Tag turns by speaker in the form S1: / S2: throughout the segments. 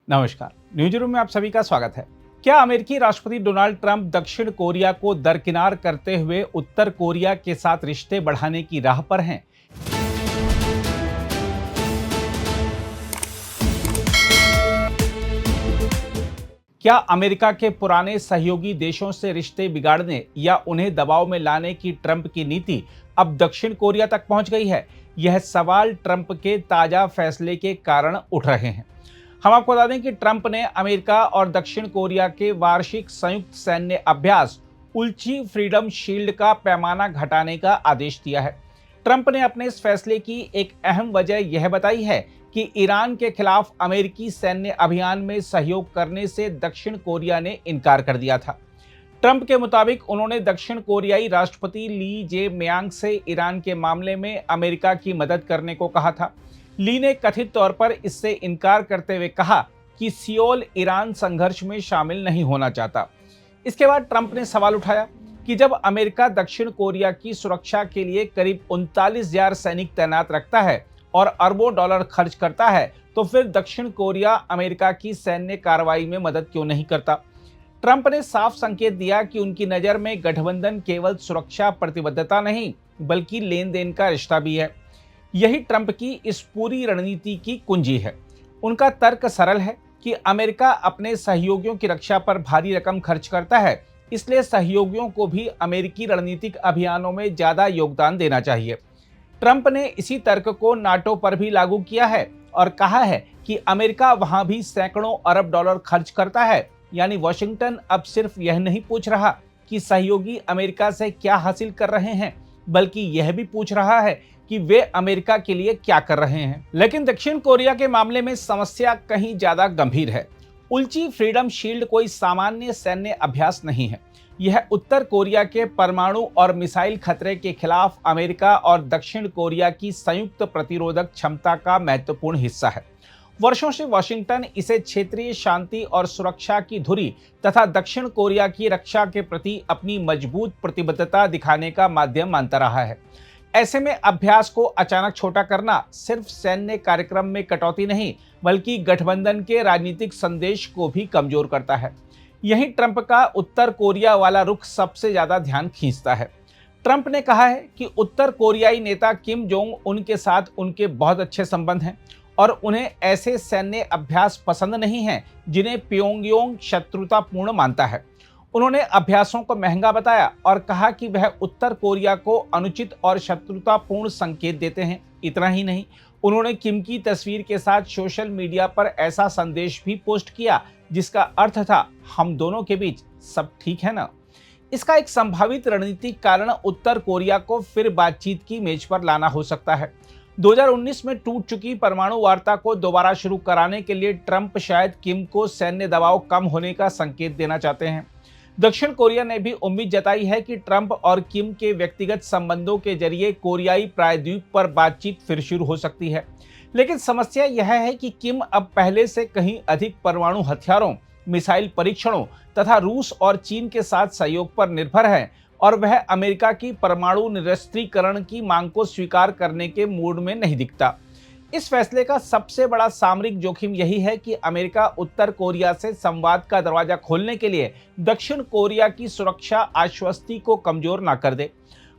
S1: नमस्कार, news room में आप सभी का स्वागत है। क्या अमेरिकी राष्ट्रपति डोनाल्ड ट्रंप दक्षिण कोरिया को दरकिनार करते हुए उत्तर कोरिया के साथ रिश्ते बढ़ाने की राह पर हैं? क्या अमेरिका के पुराने सहयोगी देशों से रिश्ते बिगाड़ने या उन्हें दबाव में लाने की ट्रंप की नीति अब दक्षिण कोरिया तक पहुंच गई है? यह सवाल ट्रंप के ताजा फैसले के कारण उठ रहे हैं। हम आपको बता दें कि ट्रंप ने अमेरिका और दक्षिण कोरिया के वार्षिक संयुक्त सैन्य अभ्यास उल्ची फ्रीडम शील्ड का पैमाना घटाने का आदेश दिया है। ट्रंप ने अपने इस फैसले की एक अहम वजह यह बताई है कि ईरान के खिलाफ अमेरिकी सैन्य अभियान में सहयोग करने से दक्षिण कोरिया ने इनकार कर दिया था। ट्रंप के मुताबिक उन्होंने दक्षिण कोरियाई राष्ट्रपति ली जे मियांग से ईरान के मामले में अमेरिका की मदद करने को कहा था। ली ने कथित तौर पर इससे इनकार करते हुए कहा कि सियोल ईरान संघर्ष में शामिल नहीं होना चाहता। इसके बाद ट्रंप ने सवाल उठाया कि जब अमेरिका दक्षिण कोरिया की सुरक्षा के लिए करीब 39,000 सैनिक तैनात रखता है और अरबों डॉलर खर्च करता है, तो फिर दक्षिण कोरिया अमेरिका की सैन्य कार्रवाई में मदद क्यों नहीं करता? ट्रंप ने साफ संकेत दिया कि उनकी नज़र में गठबंधन केवल सुरक्षा प्रतिबद्धता नहीं बल्कि लेन देन का रिश्ता भी है। यही ट्रंप की इस पूरी रणनीति की कुंजी है। उनका तर्क सरल है कि अमेरिका अपने सहयोगियों की रक्षा पर भारी रकम खर्च करता है, इसलिए सहयोगियों को भी अमेरिकी रणनीतिक अभियानों में ज़्यादा योगदान देना चाहिए। ट्रंप ने इसी तर्क को नाटो पर भी लागू किया है और कहा है कि अमेरिका वहां भी सैकड़ों अरब डॉलर खर्च करता है। यानी वॉशिंगटन अब सिर्फ यह नहीं पूछ रहा कि सहयोगी अमेरिका से क्या हासिल कर रहे हैं, बल्कि यह भी पूछ रहा है कि वे अमेरिका के लिए क्या कर रहे हैं। लेकिन दक्षिण कोरिया के मामले में समस्या कहीं ज्यादा गंभीर है। उल्ची फ्रीडम शील्ड कोई सामान्य सैन्य अभ्यास नहीं है। यह उत्तर कोरिया के परमाणु और मिसाइल खतरे के खिलाफ अमेरिका और दक्षिण कोरिया की संयुक्त प्रतिरोधक क्षमता का महत्वपूर्ण हिस्सा है। वर्षों से वॉशिंगटन इसे क्षेत्रीय शांति और सुरक्षा की धुरी तथा दक्षिण कोरिया की रक्षा के प्रति अपनी मजबूत प्रतिबद्धता दिखाने का माध्यम मानता रहा है। ऐसे में अभ्यास को अचानक छोटा करना सिर्फ सैन्य कार्यक्रम में कटौती नहीं बल्कि गठबंधन के राजनीतिक संदेश को भी कमजोर करता है। यही ट्रंप का उत्तर कोरिया वाला रुख सबसे ज्यादा ध्यान खींचता है। ट्रंप ने कहा है कि उत्तर कोरियाई नेता किम जोंग उन के साथ उनके बहुत अच्छे संबंध हैं और उन्हें ऐसे सैन्य अभ्यास पसंद नहीं हैं जिन्हें प्योंगयांग शत्रुतापूर्ण मानता है। उन्होंने अभ्यासों को महंगा बताया और कहा कि वह उत्तर कोरिया को अनुचित और शत्रुतापूर्ण संकेत देते हैं। इतना ही नहीं, उन्होंने किम की तस्वीर के साथ सोशल मीडिया पर ऐसा संदेश भी पोस्ट किया जिसका अर्थ था, हम दोनों के बीच सब ठीक है ना। इसका एक संभावित रणनीतिक कारण उत्तर कोरिया को फिर बातचीत की मेज पर लाना हो सकता है। 2019 में टूट चुकी परमाणु वार्ता को दोबारा शुरू कराने के लिए ट्रंप शायद किम को सैन्य दबाव कम होने का संकेत देना चाहते हैं। दक्षिण कोरिया ने भी उम्मीद जताई है कि ट्रंप और किम के व्यक्तिगत संबंधों के जरिए कोरियाई प्रायद्वीप पर बातचीत फिर शुरू हो सकती है। लेकिन समस्या यह है कि किम अब पहले से कहीं अधिक परमाणु हथियारों, मिसाइल परीक्षणों तथा रूस और चीन के साथ सहयोग पर निर्भर है और वह अमेरिका की परमाणु निरस्त्रीकरण की मांग को स्वीकार करने के मूड में नहीं दिखता। इस फैसले का सबसे बड़ा सामरिक जोखिम यही है कि अमेरिका उत्तर कोरिया से संवाद का दरवाजा खोलने के लिए दक्षिण कोरिया की सुरक्षा आश्वस्ति को कमजोर ना कर दे।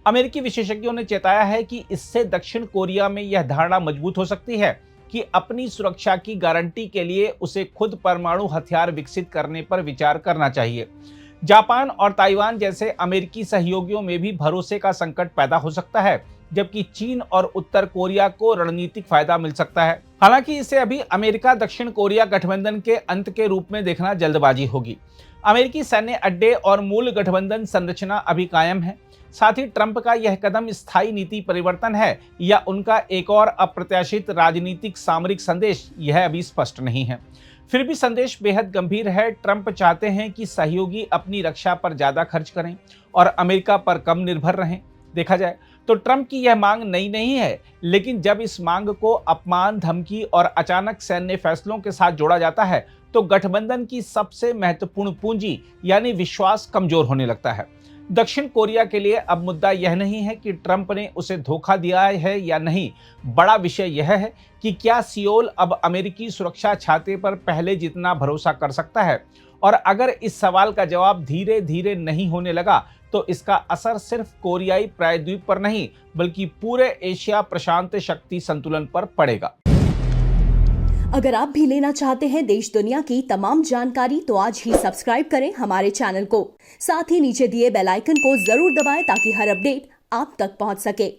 S1: अमेरिकी विशेषज्ञों ने चेताया है कि इससे दक्षिण कोरिया में यह धारणा मजबूत हो सकती है कि अपनी सुरक्षा की गारंटी के लिए उसे खुद परमाणु हथियार विकसित करने पर विचार करना चाहिए। जापान और ताइवान जैसे अमेरिकी सहयोगियों में भी भरोसे का संकट पैदा हो सकता है, जबकि चीन और उत्तर कोरिया को रणनीतिक फायदा मिल सकता है। हालांकि इसे अभी अमेरिका दक्षिण कोरिया गठबंधन के अंत के रूप में देखना जल्दबाजी होगी। अमेरिकी सैन्य अड्डे और मूल गठबंधन संरचना अभी कायम है। साथ ही ट्रंप का यह कदम स्थायी नीति परिवर्तन है या उनका एक और अप्रत्याशित राजनीतिक सामरिक संदेश, यह अभी स्पष्ट नहीं है। फिर भी संदेश बेहद गंभीर है। ट्रंप चाहते हैं कि सहयोगी अपनी रक्षा पर ज्यादा खर्च करें और अमेरिका पर कम निर्भर रहें। देखा जाए तो ट्रंप की यह मांग नई नहीं है, लेकिन जब इस मांग को अपमान, धमकी और अचानक सैन्य फैसलों के साथ जोड़ा जाता है तो गठबंधन की सबसे महत्वपूर्ण पूंजी यानी विश्वास कमजोर होने लगता है। दक्षिण कोरिया के लिए अब मुद्दा यह नहीं है कि ट्रंप ने उसे धोखा दिया है या नहीं। बड़ा विषय यह है कि क्या सियोल अब अमेरिकी सुरक्षा छाते पर पहले जितना भरोसा कर सकता है। और अगर इस सवाल का जवाब धीरे धीरे नहीं होने लगा तो इसका असर सिर्फ कोरियाई प्रायद्वीप पर नहीं बल्कि पूरे एशिया प्रशांत शक्ति संतुलन पर पड़ेगा।
S2: अगर आप भी लेना चाहते हैं देश दुनिया की तमाम जानकारी तो आज ही सब्सक्राइब करें हमारे चैनल को। साथ ही नीचे दिए बेल आइकन को जरूर दबाएं ताकि हर अपडेट आप तक पहुंच सके।